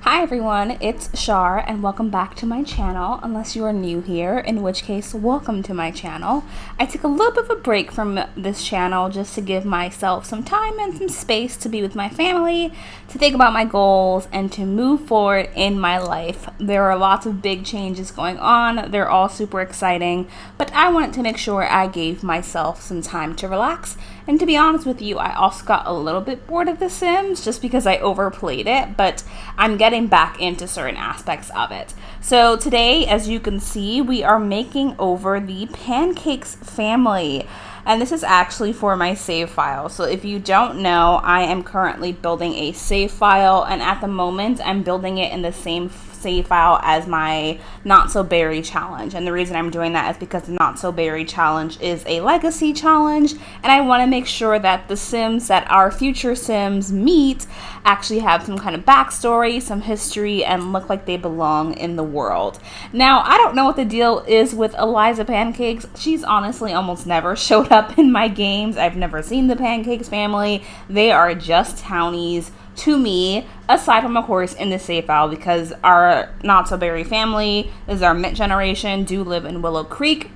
Hi everyone, it's Shar and welcome back to my channel, unless you are new here, in which case welcome to my channel. I took a little bit of a break from this channel just to give myself some time and some space to be with my family, to think about my goals, and to move forward in my life. There are lots of big changes going on, they're all super exciting, but I wanted to make sure I gave myself some time to relax. And to be honest with you, I also got a little bit bored of The Sims just because I overplayed it, but I'm getting back into certain aspects of it. So today, as you can see, we are making over the Pancakes family. And this is actually for my save file. So if you don't know, I am currently building a save file, and at the moment I'm building it in the same save file as my Not So Berry challenge. And the reason I'm doing that is because the Not So Berry challenge is a legacy challenge, and I want to make sure that the Sims that our future Sims meet actually have some kind of backstory, some history, and look like they belong in the world. Now, I don't know what the deal is with Eliza Pancakes. She's honestly almost never showed up in my games. I've never seen the Pancakes family. They are just townies to me, aside from, of course, in the save file, because our Not So Berry family is our mint generation, do live in Willow Creek,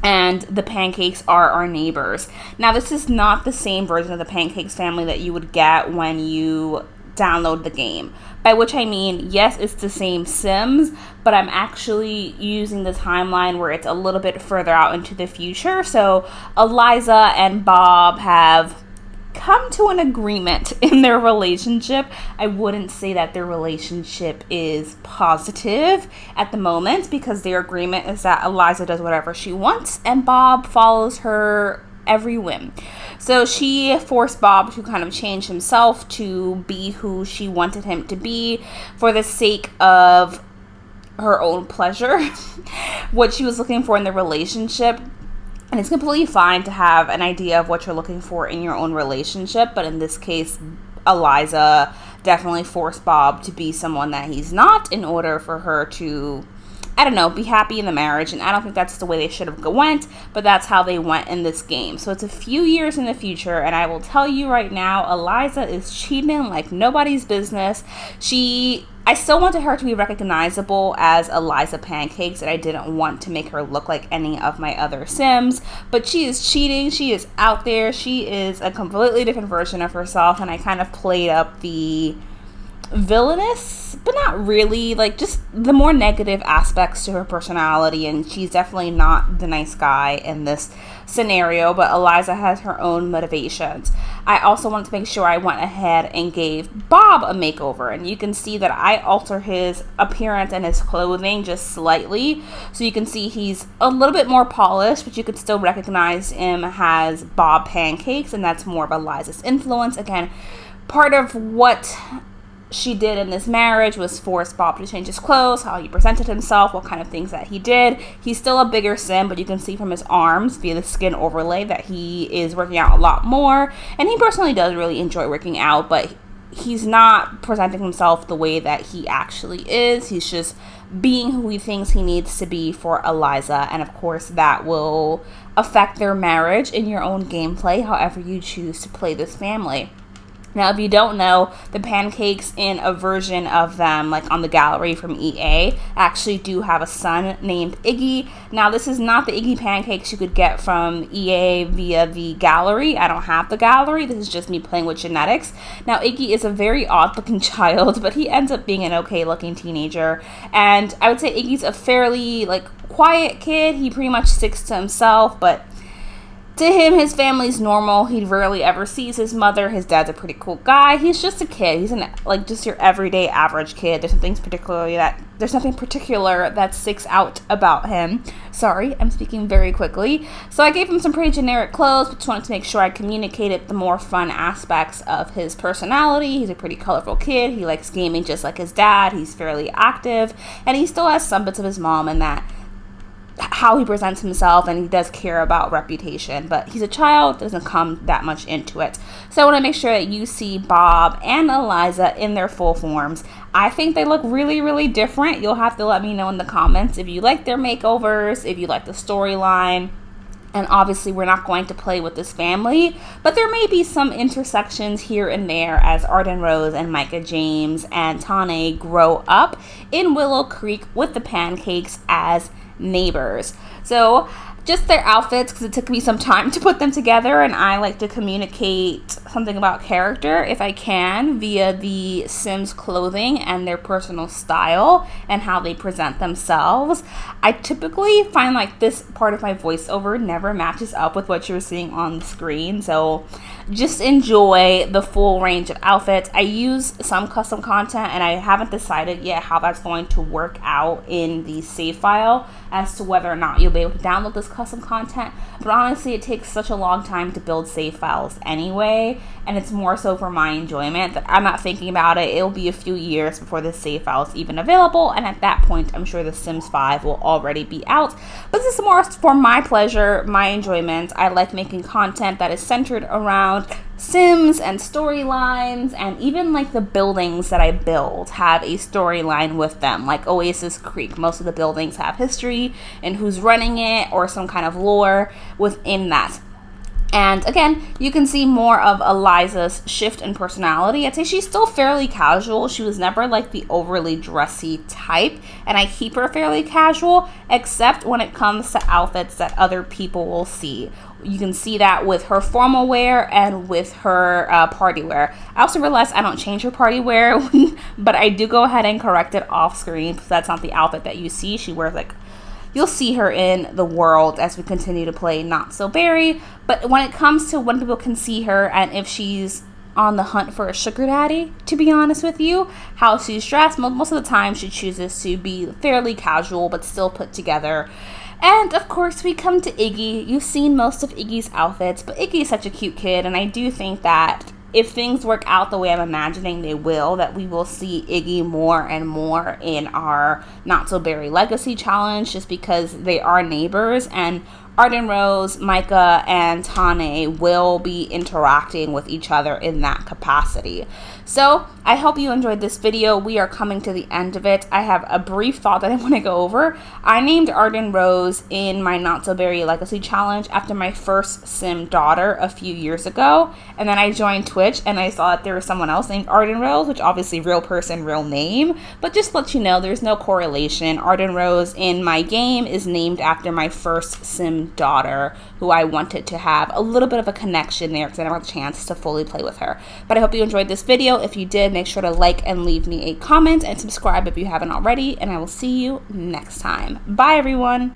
and the Pancakes are our neighbors. Now, this is not the same version of the Pancakes family that you would get when you download the game. By which I mean, yes, it's the same Sims, but I'm actually using the timeline where it's a little bit further out into the future. So Eliza and Bob have come to an agreement in their relationship. I wouldn't say that their relationship is positive at the moment, because their agreement is that Eliza does whatever she wants and Bob follows her every whim. So she forced Bob to kind of change himself to be who she wanted him to be for the sake of her own pleasure, what she was looking for in the relationship. And it's completely fine to have an idea of what you're looking for in your own relationship, but in this case, Eliza definitely forced Bob to be someone that he's not in order for her to, I don't know, be happy in the marriage. And I don't think that's the way they should have went, but that's how they went in this game. So it's a few years in the future, and I will tell you right now, Eliza is cheating like nobody's business. I still wanted her to be recognizable as Eliza Pancakes, and I didn't want to make her look like any of my other Sims, but she is cheating. She is out there. She is a completely different version of herself, and I kind of played up the villainous, but not really, like just the more negative aspects to her personality, and she's definitely not the nice guy in this scenario, but Eliza has her own motivations. I also wanted to make sure I went ahead and gave Bob a makeover, and you can see that I alter his appearance and his clothing just slightly, so you can see he's a little bit more polished, but you could still recognize him as Bob Pancakes, and that's more of Eliza's influence. Again, part of what she did in this marriage was force Bob to change his clothes, how he presented himself, what kind of things that he did. He's still a bigger Sim, but you can see from his arms via the skin overlay that he is working out a lot more. And he personally does really enjoy working out, but he's not presenting himself the way that he actually is. He's just being who he thinks he needs to be for Eliza. And of course, that will affect their marriage in your own gameplay, however you choose to play this family. Now, if you don't know, the Pancakes in a version of them, like on the gallery from EA, actually do have a son named Iggy. Now, this is not the Iggy Pancakes you could get from EA via the gallery. I don't have the gallery. This is just me playing with genetics. Now, Iggy is a very odd-looking child, but he ends up being an okay-looking teenager. And I would say Iggy's a fairly, quiet kid. He pretty much sticks to himself, but to him, his family's normal. He rarely ever sees his mother. His dad's a pretty cool guy. He's just a kid. He's just your everyday average kid. There's nothing particular that sticks out about him. Sorry, I'm speaking very quickly. So I gave him some pretty generic clothes, but just wanted to make sure I communicated the more fun aspects of his personality. He's a pretty colorful kid. He likes gaming just like his dad. He's fairly active, and he still has some bits of his mom in that how he presents himself, and he does care about reputation, but he's a child, doesn't come that much into it. So I want to make sure that you see Bob and Eliza in their full forms. I think they look really, really different. You'll have to let me know in the comments if you like their makeovers, if you like the storyline. And obviously we're not going to play with this family, but there may be some intersections here and there as Arden Rose and Micah James and Tane grow up in Willow Creek with the Pancakes as neighbors. So just their outfits, because it took me some time to put them together, and I like to communicate something about character if I can via the Sims clothing and their personal style and how they present themselves. I typically find like this part of my voiceover never matches up with what you're seeing on the screen, so just enjoy the full range of outfits. I use some custom content, and I haven't decided yet how that's going to work out in the save file as to whether or not you'll be able to download this custom content. But honestly, it takes such a long time to build save files anyway, and it's more so for my enjoyment that I'm not thinking about it. It'll be a few years before the save file is even available, and at that point I'm sure the Sims 5 will already be out. But this is more for my pleasure, my enjoyment. I like making content that is centered around Sims and storylines, and even like the buildings that I build have a storyline with them. Like Oasis Creek, most of the buildings have history and who's running it or some kind of lore within that. And again, you can see more of Eliza's shift in personality. I'd say she's still fairly casual. She was never like the overly dressy type, and I keep her fairly casual, except when it comes to outfits that other people will see. You can see that with her formal wear and with her party wear. I also realized I don't change her party wear, but I do go ahead and correct it off screen because that's not the outfit that you see. She wears like, you'll see her in the world as we continue to play Not So Berry. But when it comes to when people can see her and if she's on the hunt for a sugar daddy, to be honest with you, how she's dressed, most of the time she chooses to be fairly casual but still put together. And of course we come to Iggy. You've seen most of Iggy's outfits, but Iggy is such a cute kid, and I do think that if things work out the way I'm imagining they will, that we will see Iggy more and more in our Not So Berry Legacy Challenge, just because they are neighbors, and Arden Rose, Micah, and Tane will be interacting with each other in that capacity. So I hope you enjoyed this video. We are coming to the end of it. I have a brief thought that I want to go over. I named Arden Rose in my Not So Berry Legacy Challenge after my first Sim daughter a few years ago, and then I joined Twitch and I saw that there was someone else named Arden Rose, which obviously real person, real name, but just to let you know, there's no correlation. Arden Rose in my game is named after my first Sim daughter, who I wanted to have a little bit of a connection there because I never had a chance to fully play with her. But I hope you enjoyed this video. If you did, make sure to like and leave me a comment and subscribe if you haven't already, and I will see you next time. Bye everyone.